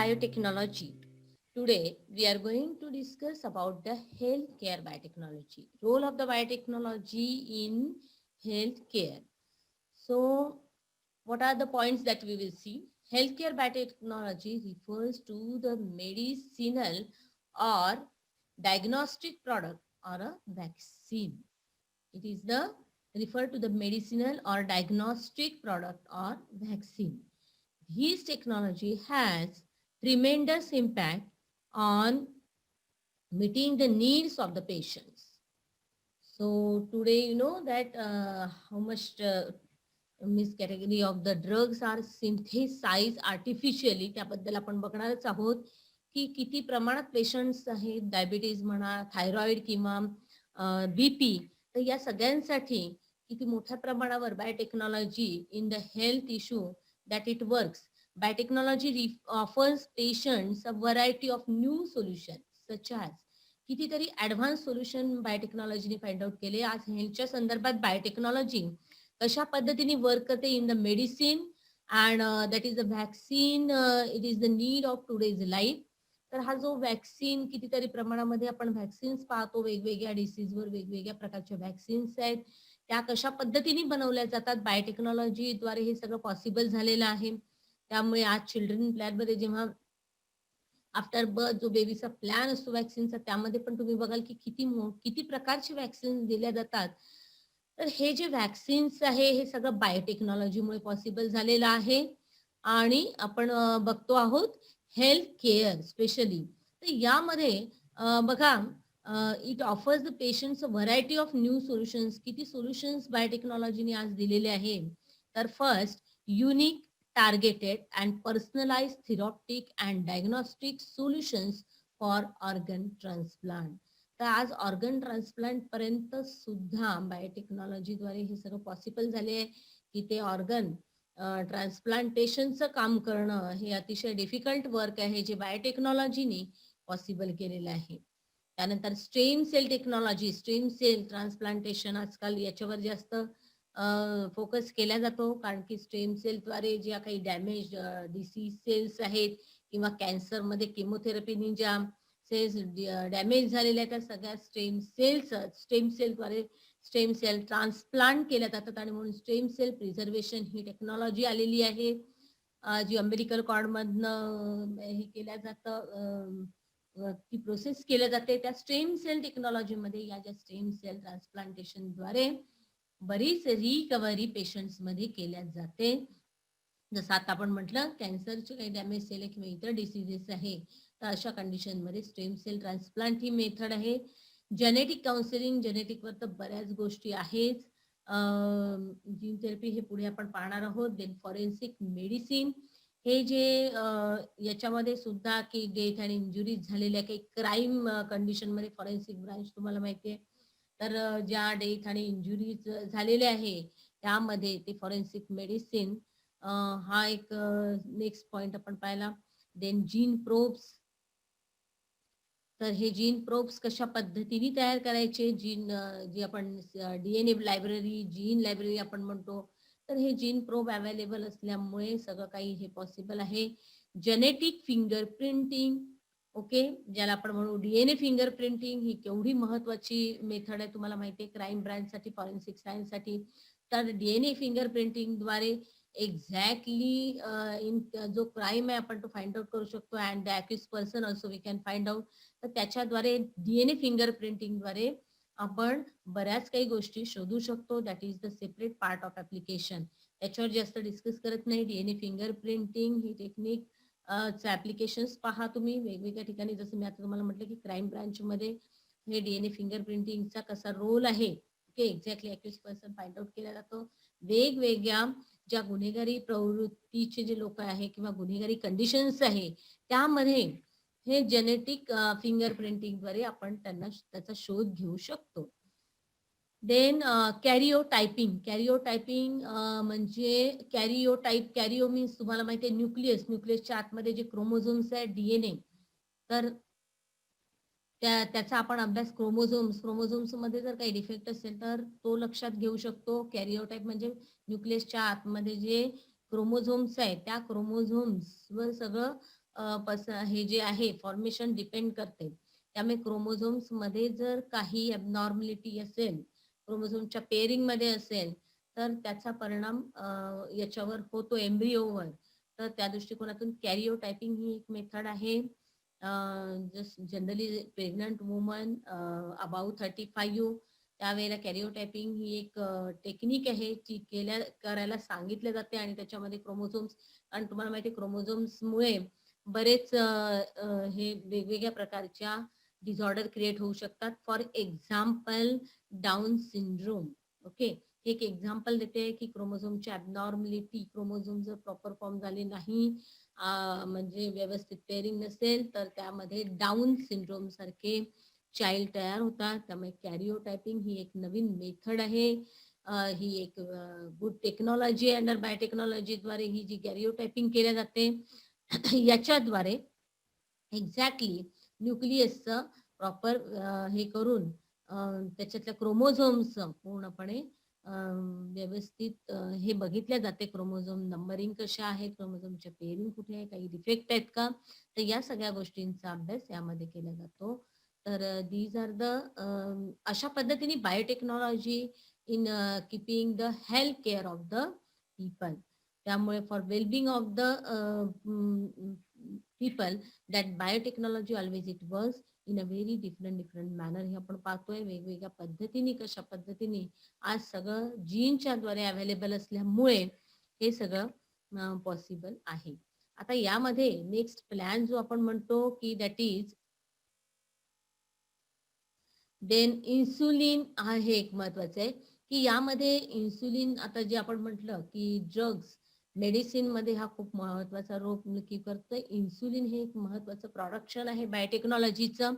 biotechnology. Today we are going to discuss about the healthcare biotechnology, role of the biotechnology in healthcare. So what are the points that we will see? Healthcare biotechnology refers to the medicinal or diagnostic product or a vaccine. It is the refer to the medicinal or diagnostic product or vaccine. This technology has tremendous impact on meeting the needs of the patients. So today you know that how much means category of the drugs are synthesise artificially, त्याबद्दल आपण बघणारच आहोत की किती प्रमाणात patients आहेत, diabetes म्हणा, thyroid किंवा BP, तर या सगळ्यांसाठी किती मोठ्या प्रमाणावर biotechnology in the health issue that it works. Biotechnology offers patients a variety of new solution such as, कितीतरी ॲडव्हान्स सोल्युशन बायोटेक्नॉलॉजीने फाइंड आउट केले. आज हेल्थच्या संदर्भात बायोटेक्नॉलॉजी कशा पद्धतीने वर्क करते in the medicine and that is the vaccine, it is the need of today's life. तर हा जो व्हॅक्सिन, कितीतरी प्रमाणामध्ये आपण व्हॅक्सिन्स पाहतो, वेगवेगळ्या डिसीजवर वेगवेगळ्या प्रकारच्या व्हॅक्सिन्स आहेत, त्या कशा पद्धतीने बनवल्या जातात, बायोटेक्नॉलॉजीद्वारे हे सगळं पॉसिबल झालेलं आहे. त्यामुळे आज चिल्ड्रन प्लॅनमध्ये जेव्हा आफ्टर बर्थ जो बेबीचा प्लॅन असतो व्हॅक्सिनचा, त्यामध्ये पण तुम्ही बघाल की किती प्रकारचे व्हॅक्सिन दिल्या जातात. तर हे जे व्हॅक्सिन्स आहे हे सगळं बायोटेक्नॉलॉजीमुळे पॉसिबल झालेलं आहे. आणि आपण बघतो आहोत हेल्थ केअर स्पेशली. तर यामध्ये बघा, it offers the patients a variety of new solutions. किती सोल्युशन्स बायोटेक्नॉलॉजीने आज दिलेले आहे. तर first, unique, targeted and personalised therapeutic and diagnostic solutions for organ transplant. तर आज ऑर्गन ट्रान्सप्लांट पर्यंत सुद्धा बायोटेक्नॉलॉजीद्वारे हे सगळं पॉसिबल झाले आहे की ते ऑर्गन ट्रान्सप्लांटेशनचं काम करणं हे अतिशय डिफिकल्ट वर्क आहे, जे बायोटेक्नॉलॉजीने पॉसिबल केलेलं आहे. त्यानंतर stem cell technology, stem cell transplantation आजकाल याच्यावर जास्त फोकस केला जातो, कारण की स्टेम सेलद्वारे ज्या काही डॅमेज डिसीज सेल्स आहेत किंवा कॅन्सरमध्ये केमोथेरपीने ज्या सेल्स डॅमेज झालेल्या त्या सगळ्या स्टेम सेलद्वारे स्टेम सेल ट्रान्सप्लांट केल्या जातात. आणि म्हणून स्टेम सेल प्रिझर्वेशन ही टेक्नॉलॉजी आलेली आहे, जी अमेरिकन कॉर्डमधनं हे केल्या जातं, ती प्रोसेस केल्या जाते. त्या स्टेम सेल टेक्नॉलॉजीमध्ये या ज्या स्टेम सेल ट्रान्सप्लांटेशनद्वारे बरीच रिकव्हरी पेशंट्स मध्ये केल्या जाते. जसं आता आपण म्हटलं कॅन्सरचे काही डॅमेज सेल किंवा इतर डिसीजेस आहे, तर अशा कंडिशन मध्ये स्टेम सेल ट्रान्सप्लांट ही मेथड आहे. जेनेटिक काउन्सिलिंग, जेनेटिकवर तर बऱ्याच गोष्टी आहेत. जीन थेरपी हे पुढे आपण पाहणार आहोत. देन फॉरेन्सिक मेडिसिन, हे जे याच्यामध्ये सुद्धा की डेथ आणि इंजुरीज झालेल्या काही क्राईम कंडिशन मध्ये फॉरेन्सिक ब्रांच तुम्हाला माहिती आहे. तर ज्या डेथ आणि इंजुरीज झालेल्या आहे त्यामध्ये ते फॉरेन्सिक मेडिसिन हा एक नेक्स्ट पॉइंट आपण पाहिला. देन जीन प्रोब्स, तर हे जीन प्रोब्स कशा पद्धतीने तयार करायचे, जीन जी आपण डीएनए लायब्ररी, जीन लायब्ररी आपण म्हणतो, तर हे जीन प्रोब अवेलेबल असल्यामुळे सगळं काही हे पॉसिबल आहे. जेनेटिक फिंगर प्रिंटिंग, ओके, ज्याला आपण म्हणू डीएनए फिंगर प्रिंटिंग, ही केवढी महत्वाची मेथड आहे तुम्हाला माहिती आहे क्राईम ब्रांचसाठी, फॉरेन्सिक सायन्ससाठी. तर डीएनए फिंगर प्रिंटिंगद्वारे एक्झॅक्टली इन जो क्राईम आहे आपण तो फाइंड आउट करू शकतो, and the accuse person also we can find out. तर त्याच्याद्वारे डीएनए फिंगर प्रिंटिंगद्वारे आपण बऱ्याच काही गोष्टी शोधू शकतो. That is the separate part of application. त्याच्यावर जास्त डिस्कस करत नाही. डीएनए फिंगर प्रिंटिंग ही टेक्निक ऍप्लिकेशन्स पहा तुम्ही वेगवेगळ्या ठिकाणी. जसं मी आता तुम्हाला म्हटलं की क्राईम ब्रांच मध्ये हे डीएनए फिंगर प्रिंटिंगचा कसा रोल आहे, okay, exactly accused person find out केला जातो. वेगवेगळ्या ज्या गुन्हेगारी प्रवृत्तीचे जे लोक आहे किंवा गुन्हेगारी कंडिशन्स आहे त्यामध्ये हे जेनेटिक फिंगर प्रिंटिंगद्वारे आपण त्यांना त्याचा शोध घेऊ शकतो. देन कॅरिओटायपिंग. कॅरिओटायपिंग म्हणजे कॅरिओ मीन्स तुम्हाला माहिती आहे न्यूक्लियस, न्यूक्लियसच्या आतमध्ये जे क्रोमोझोम्स आहे डीएनए, तर त्याचा आपण अभ्यास क्रोमोझोम्स मध्ये जर काही डिफेक्ट असेल तर तो लक्षात घेऊ शकतो. कॅरिओटाइप म्हणजे न्यूक्लियसच्या आतमध्ये जे क्रोमोझोम्स आहेत त्या क्रोमोझोम्स वर सगळं हे जे आहे फॉर्मेशन डिपेंड करते. त्यामुळे क्रोमोझोम्स मध्ये जर काही ॲबनॉर्मॅलिटी असेल, क्रोमोझोमच्या पेअरिंग मध्ये असेल, तर त्याचा परिणाम याच्यावर होतो एम्ब्रिओवर. तर त्या दृष्टिकोनातून कॅरिओटायपिंग ही एक मेथड आहे. Just generally pregnant woman about 35 त्यावेळेला कॅरिओटायपिंग ही एक टेक्निक आहे जी करायला सांगितले जाते आणि त्याच्यामध्ये क्रोमोझोम्स, आणि तुम्हाला माहिती आहे क्रोमोझोम्समुळे बरेच हे वेगवेगळ्या प्रकारच्या डिसऑर्डर क्रिएट होऊ शकतात. For example down syndrome. Okay, एक एक्झाम्पल देते की क्रोमोझोमची ॲबनॉर्मॅलिटी, क्रोमोझोम जर प्रॉपर फॉर्म झाले नाही, म्हणजे व्यवस्थित पेअरिंग नसेल, तर त्यामध्ये डाऊन सिंड्रोम सारखे चाइल्ड तयार होतात. त्यामुळे कॅरिओटायपिंग ही एक नवीन मेथड आहे. ही एक गुड टेक्नॉलॉजी आहे. अंडर बायोटेक्नॉलॉजीद्वारे ही जी कॅरिओटायपिंग केल्या जाते याच्याद्वारे एक्झॅक्टली न्यूक्लियसचं प्रॉपर हे करून त्याच्यातल्या क्रोमोझोम्स पूर्णपणे व्यवस्थित हे बघितल्या जाते. क्रोमोझोम नंबरिंग कशा आहेत, क्रोमोझोमच्या पेअरिंग कुठे आहे, काही डिफेक्ट आहेत का, तर या सगळ्या गोष्टींचा अभ्यास यामध्ये केला जातो. तर दीज आर द अशा पद्धतीने biotechnology in keeping the health care of the people. त्यामुळे for wellbeing of the people that biotechnology always it works in a very different manner. हे आपण पाहतोय वेगवेगळ्या पद्धतीने, कशा पद्धतीने आज सगळं जीनच्या द्वारे अवेलेबल असल्यामुळे हे सगळं पॉसिबल आहे. आता यामध्ये नेक्स्ट प्लॅन जो आपण म्हणतो की दॅट इज देन इन्सुलिन आहे एक महत्वाचं आहे की यामध्ये इन्सुलिन, आता जे आपण म्हटलं की ड्रग्स मेडिसिन मध्ये हा खूप महत्वाचा रोल नक्की करतं. इन्सुलिन हे एक महत्वाचं प्रोडक्शन आहे बायोटेक्नॉलॉजीचं.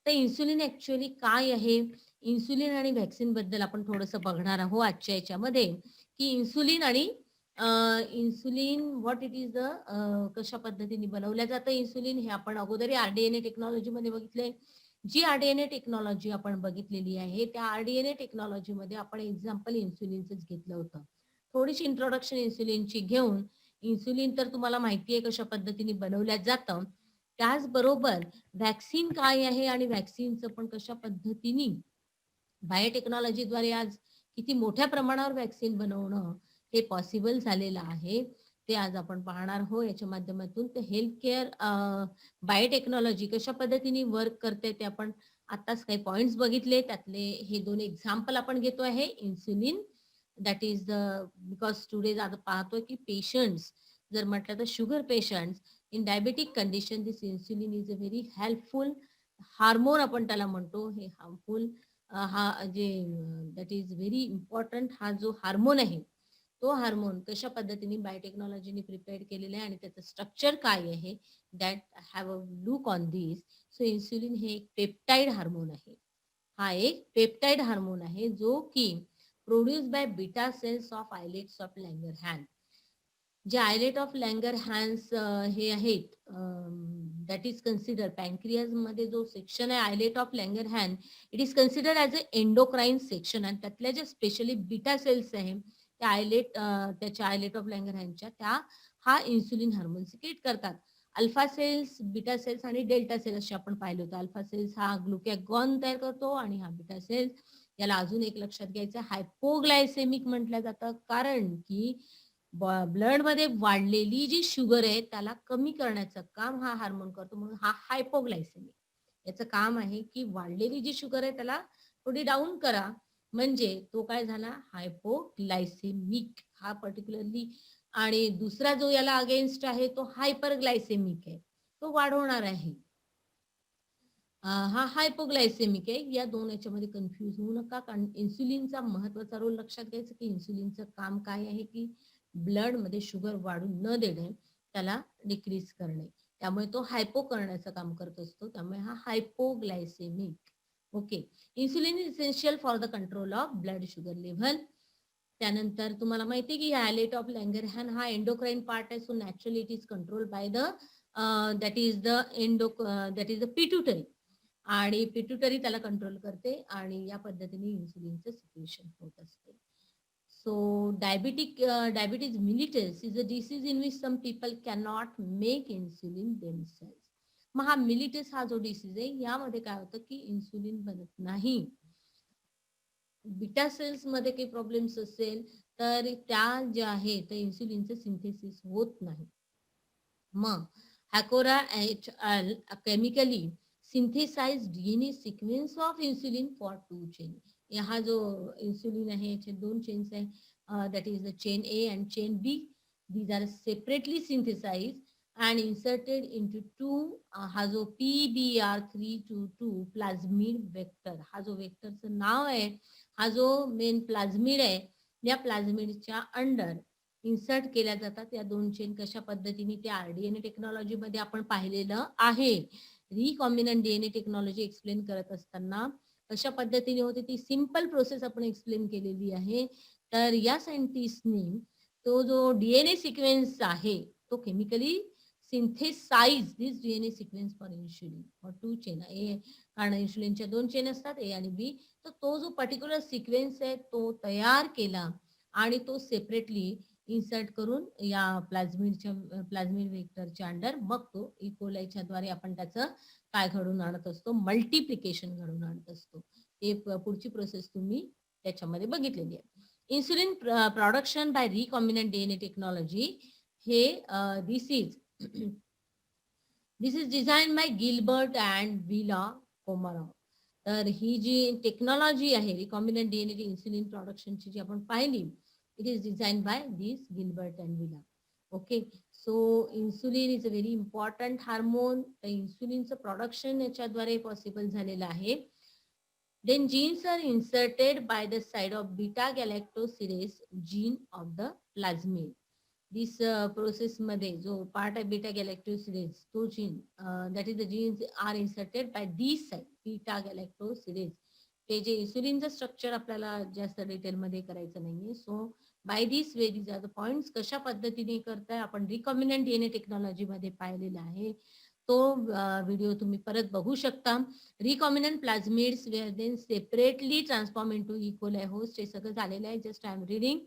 तर इन्सुलिन ऍक्च्युअली काय आहे, इन्सुलिन आणि व्हॅक्सिन बद्दल आपण थोडंसं बघणार आहोत आजच्या याच्यामध्ये की इन्सुलिन आणि insulin what it is the कशा पद्धतीने बनवल्या जातं इन्सुलिन, हे आपण अगोदर आरडीएनए टेक्नॉलॉजी मध्ये बघितलंय. जी आरडीएनए टेक्नॉलॉजी आपण बघितलेली आहे त्या आरडीएनए टेक्नॉलॉजी मध्ये आपण एक्झाम्पल इन्सुलिनच घेतलं होतं. थोडीशी इंट्रोडक्शन इन्सुलिनची घेऊन, इन्सुलिन तर तुम्हाला माहिती आहे कशा पद्धतीने बनवल्या जातं, त्याचबरोबर व्हॅक्सिन काय आहे आणि व्हॅक्सिनचं पण कशा पद्धतीने बायोटेक्नॉलॉजीद्वारे आज किती मोठ्या प्रमाणावर व्हॅक्सिन बनवणं हे पॉसिबल झालेलं आहे, ते आज आपण पाहणार आहोत याच्या माध्यमातून. तर हेल्थ केअर बायोटेक्नॉलॉजी कशा पद्धतीने वर्क करते ते आपण आताच काही पॉइंट्स बघितले. त्यातले हे 2 एक्झाम्पल आपण घेतो आहे. Insulin that is the because today आता पाहतोय की पेशंट्स जर म्हटलं तर sugar patients in diabetic condition this insulin is a very helpful hormone आपण त्याला म्हणतो. हे हार्मफुल हा जे दॅट इज व्हेरी इम्पॉर्टंट, हा जो हार्मोन आहे तो हार्मोन कशा पद्धतीने बायोटेक्नॉलॉजीने प्रिपेअर केलेला आहे आणि त्याचं स्ट्रक्चर काय आहे, that have a look on this. So insulin हे एक पेप्टाइड हार्मोन आहे. हा एक पेप्टाइड हार्मोन आहे जो की produce by beta cells of islets of Langerhans. जे आयलेट ऑफ लँगरहॅन्स हे आहेत, दॅट इज कन्सिडर पॅनक्रियाज मध्ये जो सेक्शन आहे islet of Langerhans, it is consider as a endocrine section. आणि त्यातल्या ज्या स्पेशली बीटा सेल्स आहे त्या आयलेट त्याच्या आयलेट ऑफ लँगरहॅनच्या त्या हा इन्सुलिन हार्मोन सिक्रेट करतात. अल्फा सेल्स, बीटा सेल्स आणि डेल्टा सेल्स असे आपण पाहिलं होतं. अल्फा सेल्स हा ग्लुकॅगॉन तयार करतो आणि हा बीटा सेल्स, याला अजून एक लक्षात घ्यायचं, हायपोग्लायसेमिक म्हटलं जातं कारण की ब्लड मध्ये वाढलेली जी शुगर आहे त्याला कमी करण्याचं काम हा हार्मोन करतो, म्हणून हा हायपोग्लायसेमिक. याचं काम आहे की वाढलेली जी शुगर आहे त्याला थोडी डाऊन करा, म्हणजे तो काय झाला हायपोग्लायसेमिक हा पर्टिक्युलरली. आणि दुसरा जो याला अगेन्स्ट आहे तो हायपरग्लायसेमिक आहे, तो वाढवणार आहे. हा हायपोग्लायसेमिक आहे. या दोन याच्यामध्ये कन्फ्यूज होऊ नका, कारण इन्सुलिनचा महत्वाचा रोल लक्षात घ्यायचा की इन्सुलिनचं काम काय आहे की ब्लड मध्ये शुगर वाढू न देणे, त्याला डिक्रीज करणे. त्यामुळे तो हायपो करण्याचं काम करत असतो. त्यामुळे हा हायपोग्लायसेमिक. Okay, insulin is essential for the control of blood sugar level. त्यानंतर तुम्हाला माहिती आहे की आयलेट ऑफ लँगरहॅन हा एंडोक्राईन पार्ट आहे. So naturally it is control by the that is the pituitary, आणि पिट्युटरी त्याला कंट्रोल करते आणि या पद्धतीने इन्सुलिनचं सिक्रेशन होत असते. So diabetes mellitus is a disease in which some people cannot make insulin themselves. मग हा मिलिटस हा जो डिसीज आहे यामध्ये काय होतं की इन्सुलिन बनत नाही. बीटा सेल्स मध्ये काही प्रॉब्लेम्स असेल तर त्या ज्या आहेत त्या इन्सुलिनचं सिंथेसिस होत नाही. मग हॅकोरा H L chemically synthesise DNA sequence of insulin for 2 chain. हा जो इन्सुलिन आहे याचे 2 चेन्स आहे, that is the chain A and chain B. These are separately synthesise and inserted into 2 हा जो PBR322 प्लाझ्मिड वेक्टर, हा जो वेक्टरचं नाव आहे, हा जो मेन प्लाझ्मिड आहे या प्लाझ्मिडच्या अंडर इन्सर्ट केल्या जातात या 2 चेन. कशा पद्धतीने त्या आरडीएनए टेक्नॉलॉजी मध्ये आपण पाहिलेलं आहे. रिकॉम्बिनंट डीएनए टेक्नॉलॉजी एक्सप्लेन करत असताना कशा पद्धतीने होते ती सिंपल प्रोसेस आपण एक्सप्लेन केलेली आहे. तर या सायंटिस्टनी तो जो डीएनए सिक्वेन्स आहे तो chemically synthesise this DNA sequence for insulin for 2 chain. ए कारण इन्सुलिनच्या 2 चेन असतात, ए आणि बी. तर तो जो पर्टिक्युलर सिक्वेन्स आहे तो तयार केला आणि तो सेपरेटली इन्सर्ट करून या प्लाझ्मिड वेक्टरच्या अंडर मग तो इकोलायच्या द्वारे आपण त्याचं काय घडून आणत असतो, मल्टिप्लिकेशन घडून आणत असतो. ते पुढची प्रोसेस तुम्ही त्याच्यामध्ये बघितलेली आहे. Insulin production by recombinant DNA technology हे this is design by Gilbert and Villa Komaroff. तर ही जी टेक्नॉलॉजी आहे रिकॉम्बिनंट डीएनए इन्सुलिन प्रोडक्शनची जी आपण पाहिली, it is design by this Gilbert and Villa. Okay, so insulin is a very important hormone. तर इन्सुलिनचं प्रोडक्शन याच्याद्वारे पॉसिबल झालेलं आहे. Then genes are inserted by the side of beta galactosidase gene of the plasmid. This process मध्ये जो part आहे beta galactosidase तो gene, that is the genes are inserted by this side beta galactosidase. ते जे इन्सुलिनचं structure आपल्याला जास्त detail मध्ये करायचं नाहीये. So by this way these are the points. कशा पद्धतीने करताय आपण रिकॉम्बिनंट डीएनए टेक्नॉलॉजी मध्ये पाहिलेला आहे. तो व्हिडिओ तुम्ही परत बघू शकता. Recombinant plasmids were then separately transform into E coli host. हे सगळं झालेलं आहे. Just I am reading.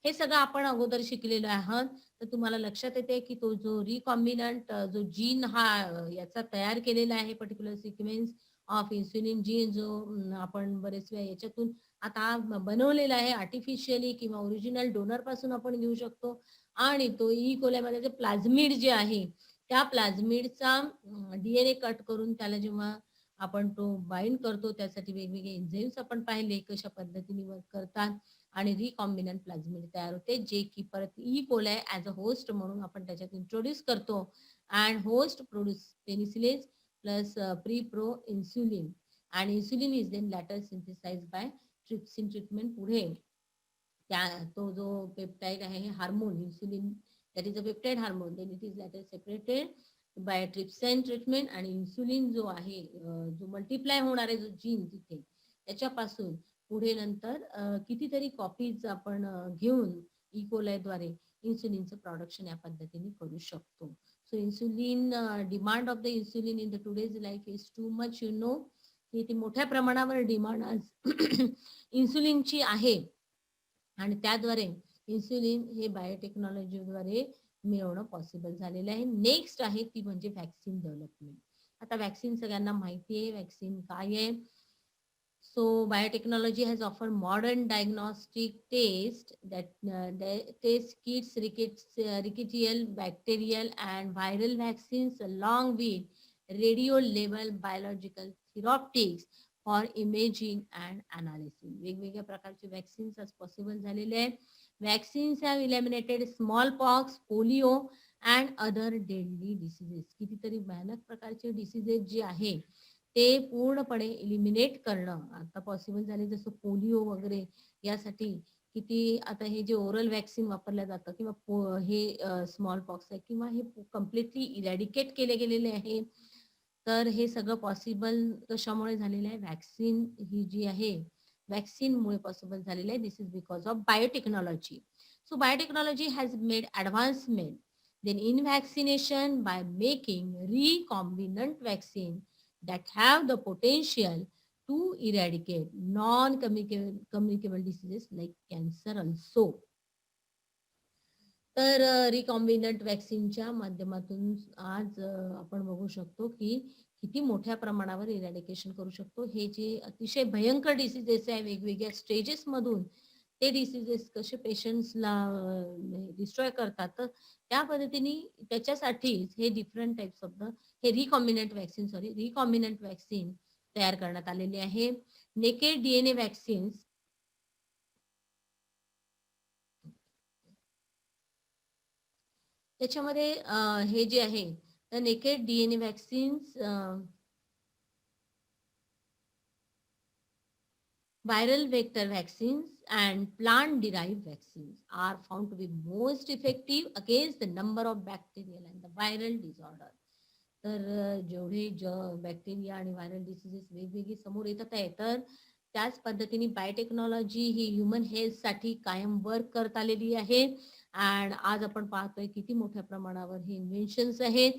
हे सगळं आपण अगोदर शिकलेलो आहात. तर तुम्हाला लक्षात येते की तो जो रिकॉम्बिनंट जो जीन हा याचा तयार केलेला आहे particular sequence of insulin gene जो आपण बरेच वेळा याच्यातून आता बनवलेला आहे आर्टिफिशियली किंवा ओरिजिनल डोनर पासून आपण घेऊ शकतो. आणि तो इकोलायमध्ये जे प्लाझ्मिड जे आहे त्या प्लाझ्मिडचा डीएनए कट करून त्याला जेव्हा आपण तो बाइंड करतो त्यासाठी वेगवेगळे एन्झाईम्स आपण पाहिले कशा पद्धतीने वर्क करतात आणि रिकॉम्बिनंट प्लाझ्मिड तयार होते जे की परत E coli as a host म्हणून आपण त्याच्यात इंट्रोड्यूस करतो. And host produce penicillinase plus pre pro insulin and insulin is then later synthesise by trypsin treatment. पुढे त्या तो जो पेप्टाइड आहे hormone insulin that is a peptide hormone then it is later separated by trypsin treatment. आणि insulin जो आहे जो multiply होणार आहे जो जीन तिथे त्याच्यापासून पुढे नंतर कितीतरी कॉपीज आपण घेऊन इकोलायद्वारे इन्सुलिनचं प्रोडक्शन या पद्धतीने करू शकतो. So insulin demand of the insulin in the today's life is too much. You know की ती मोठ्या प्रमाणावर डिमांड आज इन्सुलिनची आहे आणि त्याद्वारे इन्सुलिन हे बायोटेक्नॉलॉजीद्वारे मिळवणं पॉसिबल झालेलं आहे. नेक्स्ट आहे ती म्हणजे वॅक्सिन डेव्हलपमेंट. आता वॅक्सिन सगळ्यांना माहिती आहे वॅक्सिन काय आहे. So biotechnology has offered modern diagnostic test that test kits, rickettsial, bacterial and viral vaccines along with radio level biological therapeutics for imaging and analysis. वेगवेगळ्या प्रकारचे वॅक्सिन्स आज पॉसिबल झालेले आहेत. Vaccines have eliminated small pox, polio and other deadly diseases. कितीतरी भयानक प्रकारचे diseases जे आहे ते पूर्णपणे इलिमिनेट करणं आता पॉसिबल झाले. जसं पोलिओ वगैरे यासाठी किती आता हे जे ओरल वॅक्सिन वापरलं जातं किंवा हे स्मॉल पॉक्स आहे किंवा हे कम्प्लिटली इरॅडिकेट केले गेलेले आहे. तर हे सगळं पॉसिबल कशामुळे झालेलं आहे, वॅक्सिन ही जी आहे वॅक्सिनमुळे पॉसिबल झालेलं आहे. This is because of biotechnology. So biotechnology has made advancement then in vaccination by making recombinant vaccine that have the potential to eradicate non-communicable diseases like cancer also. तर recombinant वॅक्सिनच्या माध्यमातून आज आपण बघू शकतो की किती मोठ्या प्रमाणावर इरॅडिकेशन करू शकतो. हे जे अतिशय भयंकर डिसीजेस आहे वेगवेगळ्या स्टेजेस मधून ते डिसीजेस कसे पेशंट्सला डिस्ट्रॉय करतात, तर त्या पद्धतीने त्याच्यासाठी हे डिफरंट टाइप्स ऑफ द हे रिकॉम्बिनंट वॅक्सिन तयार करण्यात आलेले आहे. नेकेड डीएनए वॅक्सिन्स त्याच्यामध्ये हे जे आहे तर naked DNA vaccines viral vector vaccines and plant-derived vaccines are found to be most effective against the number of bacterial and the viral disorder. तर जेवढे बॅक्टेरिया आणि व्हायरल डिसीजेस वेगवेगळी समोर येतात आहे, तर त्याच पद्धतीने बायोटेक्नॉलॉजी ही ह्युमन हेल्थसाठी कायम वर्क करत आलेली आहे. अँड आज आपण पाहतोय किती मोठ्या प्रमाणावर हे इन्व्हेन्शन्स आहेत.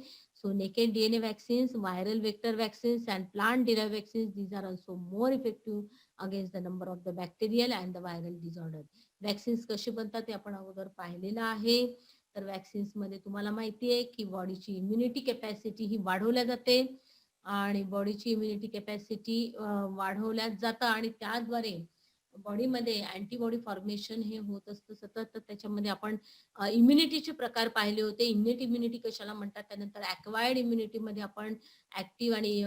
So naked DNA vaccines, viral vector vaccines and plant-derived vaccines, these are also more effective against the number of the bacterial and the viral disorder. Vaccines कसे बनतात ते आपण अगोदर पाहिलेलं आहे. तर वॅक्सिन्स मध्ये तुम्हाला माहिती आहे की बॉडीची इम्युनिटी कॅपॅसिटी ही वाढवल्या जाते आणि बॉडीची इम्युनिटी कॅपॅसिटी वाढवल्या जातं आणि त्याद्वारे बॉडीमध्ये अँटीबॉडी फॉर्मेशन हे होत असतं सतत. तर त्याच्यामध्ये आपण इम्युनिटीचे प्रकार पाहिले होते. इन्नेट इम्युनिटी कशाला म्हणतात, त्यानंतर अक्वायर्ड इम्युनिटी मध्ये आपण ऍक्टिव्ह आणि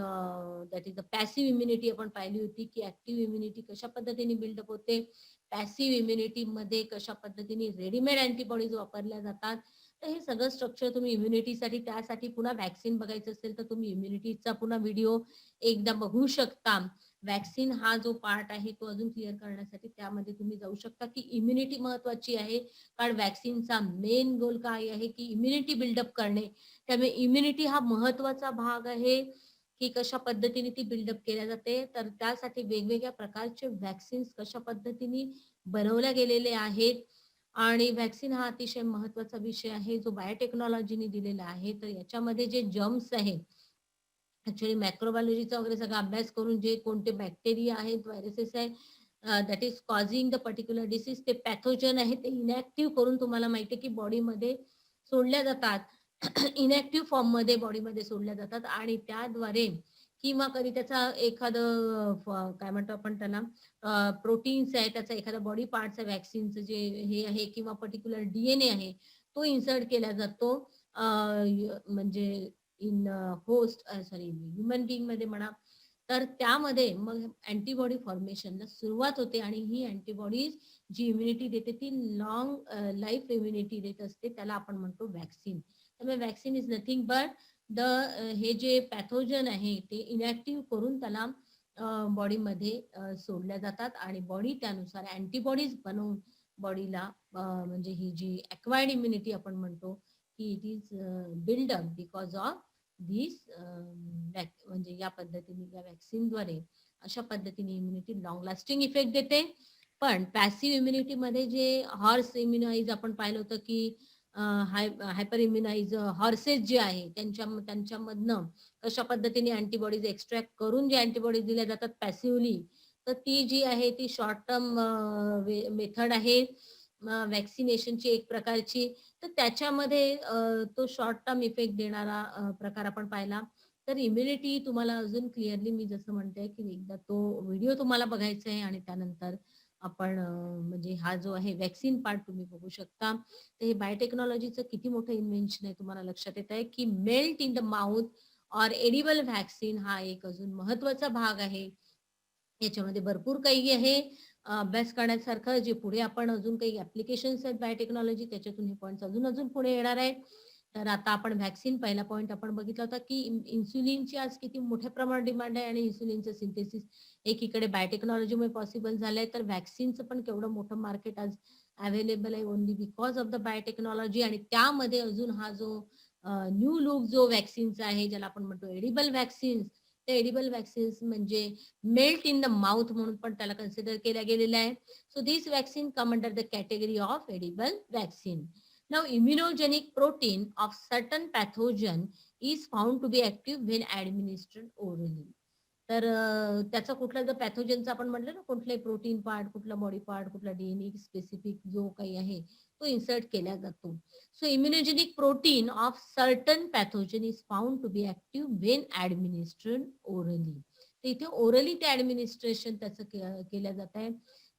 that is the passive immunity आपण पाहिली होती की ऍक्टिव्ह इम्युनिटी कशा पद्धतीने बिल्डअप होते, पॅसिव्ह इम्युनिटी मध्ये कशा पद्धतीने रेडीमेड अँटीबॉडीज वापरल्या जातात. तर हे सगळं स्ट्रक्चर तुम्ही इम्युनिटीसाठी त्यासाठी पुन्हा वॅक्सिन बघायचं असेल तर तुम्ही इम्युनिटीचा पुन्हा व्हिडिओ एकदा बघू शकता. वॅक्सिन हा जो पार्ट आहे तो अजून क्लिअर करण्यासाठी त्यामध्ये तुम्ही जाऊ शकता की इम्युनिटी महत्वाची आहे. कारण वॅक्सिनचा मेन गोल काय आहे की इम्युनिटी बिल्डअप करणे. त्यामुळे इम्युनिटी हा महत्वाचा भाग आहे की कशा पद्धतीने ती बिल्डअप केल्या जाते. तर त्यासाठी वेगवेगळ्या प्रकारचे वॅक्सिन्स कशा पद्धतीने बनवल्या गेलेले आहेत आणि वॅक्सिन हा अतिशय महत्वाचा विषय आहे जो बायोटेक्नॉलॉजीने दिलेला आहे. तर याच्यामध्ये जे जर्म्स आहेत, ऍक्च्युअली मायक्रोबायोलॉजीचा वगैरे सगळा अभ्यास करून जे कोणते बॅक्टेरिया आहेत, व्हायरसेस आहे that is causing the particular disease, ते पॅथोजन आहे ते इनॅक्टिव्ह करून तुम्हाला माहिती आहे की बॉडीमध्ये सोडल्या जातात. इनॅक्टिव्ह फॉर्म मध्ये बॉडीमध्ये सोडल्या जातात आणि त्याद्वारे किंवा कधी त्याचा एखादं काय म्हणतो आपण त्याला प्रोटीन्स आहे, त्याचा एखादा बॉडी पार्टचा वॅक्सिनचं जे हे आहे किंवा पर्टिक्युलर डीएनए आहे तो इन्सर्ट केला जातो म्हणजे इन होस्ट ह्युमन बिंग मध्ये म्हणा. तर त्यामध्ये मग अँटीबॉडी फॉर्मेशनला सुरुवात होते आणि ही अँटीबॉडीज जी इम्युनिटी देते ती लॉंग लाईफ इम्युनिटी देत असते, त्याला आपण म्हणतो वॅक्सिन. त्यामुळे vaccine is nothing but the हे जे पॅथोजन आहे ते इनॅक्टिव्ह करून त्याला बॉडीमध्ये सोडल्या जातात आणि बॉडी त्यानुसार अँटीबॉडीज बनवून बॉडीला म्हणजे ही जी अक्वायर्ड इम्युनिटी आपण म्हणतो की it is build up because of this म्हणजे या पद्धतीने या वॅक्सिनद्वारे अशा पद्धतीने इम्युनिटी लॉंग लास्टिंग इफेक्ट देते. पण पॅसिव्ह इम्युनिटी मध्ये जे हॉर्स इम्युनाइज आपण पाहिलं होतं की हायपर इम्युनाइज हॉर्सेस जे आहे त्यांच्यामधनं कशा पद्धतीने अँटीबॉडीज एक्स्ट्रॅक्ट करून जे अँटीबॉडीज दिल्या जातात पॅसिव्हली, तर ती जी आहे ती शॉर्ट टर्म मेथड आहे वॅक्सिनेशनची एक प्रकारची. तर त्याच्यामध्ये तो शॉर्ट टर्म इफेक्ट देणारा प्रकार आपण पाहिला. तर इम्युनिटी तुम्हाला अजून क्लिअरली मी जसं म्हणते की एकदा तो व्हिडिओ तुम्हाला बघायचा आहे आणि त्यानंतर आपण म्हणजे हा जो आहे वॅक्सिन पार्ट तुम्ही बघू शकता. तर हे बायोटेक्नॉलॉजीचं किती मोठं इन्व्हेन्शन आहे तुम्हाला लक्षात येत आहे की melt in the mouth or edible vaccine हा एक अजून महत्वाचा भाग आहे. याच्यामध्ये भरपूर काही आहे अभ्यास करण्यासारखं, जे पुढे आपण अजून काही ऍप्लिकेशन्स आहेत बायोटेक्नॉलॉजी त्याच्यातून हे पॉईंट अजून अजून पुढे येणार आहेत. तर आता आपण वॅक्सिन पहिला पॉईंट आपण बघितला होता की इन्सुलिनची आज किती मोठ्या प्रमाणात डिमांड आहे आणि इन्सुलिनचं सिंथेसिस एकीकडे बायोटेक्नॉलॉजीमुळे पॉसिबल झालंय, तर वॅक्सिनचं पण केवढं मोठं मार्केट आज अवेलेबल आहे only because of the biotechnology. आणि त्यामध्ये अजून हा जो न्यू लुक जो वॅक्सिनचा आहे ज्याला आपण म्हणतो एडिबल वॅक्सिन्स, ते एडिबल वॅक्सिन्स म्हणजे मेल्ट इन द माउथ म्हणून पण त्याला कन्सिडर केल्या गेलेलं आहे. So this vaccine come under the category of edible vaccine. Now, immunogenic protein of certain pathogen is found to be active when administered orally. तर त्याचा कुठला जर पॅथोजनचा आपण म्हटलं ना, कुठलाही प्रोटीन पार्ट, कुठला बॉडी पार्ट, कुठला डीएनए स्पेसिफिक जो काही आहे तो इन्सर्ट केला जातो. So immunogenic protein of certain pathogen is found to be active when administered orally. तर इथे ओरली ते ऍडमिनिस्ट्रेशन त्याचं केल्या जात आहे.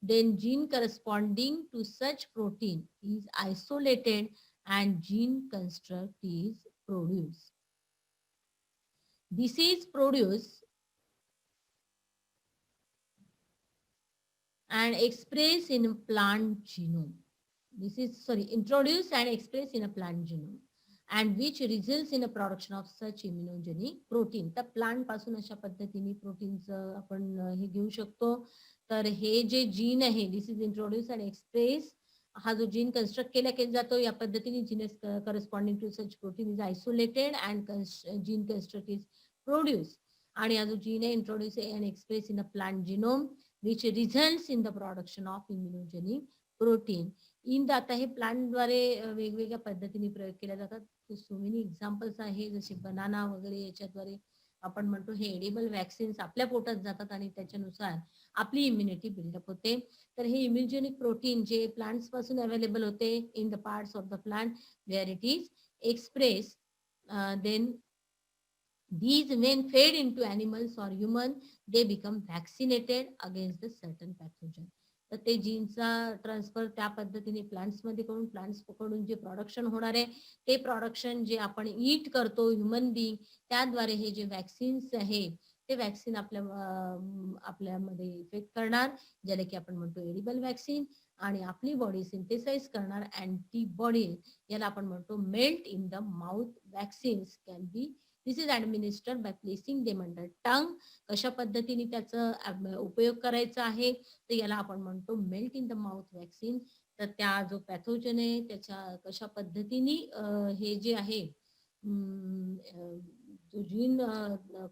Then gene corresponding to such protein is isolated and gene construct is produce. This is produced and expressed in a plant genome. This is, sorry, introduced and expressed in a plant genome and which results in a production of such immunogenic protein. तर plant पासून अशा पद्धतीने प्रोटीनचं आपण हे घेऊ शकतो. तर हे जे जीन आहे, this is introduce and express, हा जो जीन कन्स्ट्रक्ट केला जातो या पद्धतीने, gene corresponding to such protein is isolated and gene construct is produce. आणि हा जो जीन आहे introduce and express in a plant genome which results in the production of immunogenic protein. आता हे प्लांटद्वारे वेगवेगळ्या पद्धतीने प्रयोग केले जातात. सो मेनी एक्झाम्पल्स आहे, जसे बनाना वगैरे, याच्याद्वारे आपण म्हणतो हे एडिबल वॅक्सिन्स आपल्या पोटात जातात आणि त्याच्यानुसार आपली इम्युनिटी बिल्डअप होते. तर हे इम्युनोजेनिक प्रोटीन जे प्लांट्स पासून अवेलेबल होते in the parts of the plant where it is express, then these when fed into animals or human, they become vaccinated against the certain pathogen. तर ते जीनचा transfer त्या पद्धतीने प्लांट्स मध्ये करून, प्लांट्स पकडून जे प्रोडक्शन होणार आहे ते प्रोडक्शन जे आपण ईट करतो ह्युमन बिंग, त्याद्वारे हे जे वॅक्सिन्स आहे ते वॅक्सिन आपल्यामध्ये इफेक्ट करणार, ज्याला की आपण म्हणतो एडिबल वॅक्सिन, आणि आपली बॉडी सिंथेसाइज करणार अँटीबॉडी, याला आपण म्हणतो melt in the mouth vaccines can be. This is administered by placing them under tongue. कशा पद्धतीने त्याचा उपयोग करायचा आहे तर याला आपण म्हणतो melt in the mouth vaccine. तर त्या जो पॅथोजन आहे त्याच्या कशा पद्धतीने हे जे आहे जो जीन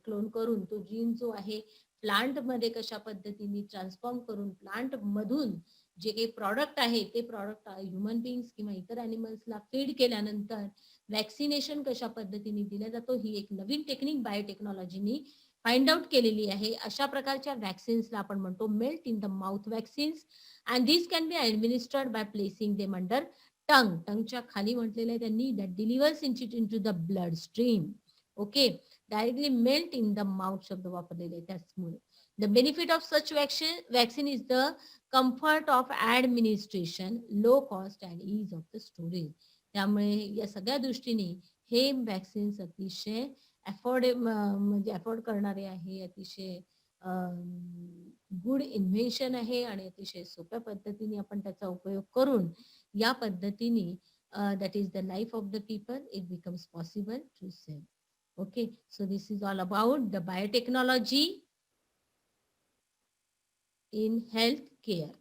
क्लोन करून तो जीन जो आहे प्लांट मध्ये कशा पद्धतीने ट्रान्सफॉर्म करून प्लांट मधून जे काही प्रॉडक्ट आहे ते प्रॉडक्ट ह्युमन बिंग्स किंवा इतर अॅनिमल्सला फीड केल्यानंतर वॅक्सिनेशन कशा पद्धतीने दिला जातो, ही एक नवीन टेक्निक बायोटेक्नॉलॉजीनी फाइंड आउट केलेली आहे. अशा प्रकारच्या वॅक्सिन्सला आपण म्हणतो melt in the mouth vaccines and this can be administered by placing them under tongue. टंगच्या खाली म्हटलेलं आहे त्यांनी, that delivers into the blood stream. Okay, directly melt in the mouth शब्द वापरलेले आहे त्याचमुळे. The benefit of such vaccine is the comfort of administration, low cost and ease of the storage. त्यामुळे या सगळ्या दृष्टीने हे वॅक्सिन्स अतिशय म्हणजे अफोर्ड करणारे आहे, अतिशय गुड इन्व्हेन्शन आहे आणि अतिशय सोप्या पद्धतीने आपण त्याचा उपयोग करून या पद्धतीने that is the life of the people, it becomes possible to save. Okay, so this is all about the biotechnology in healthcare.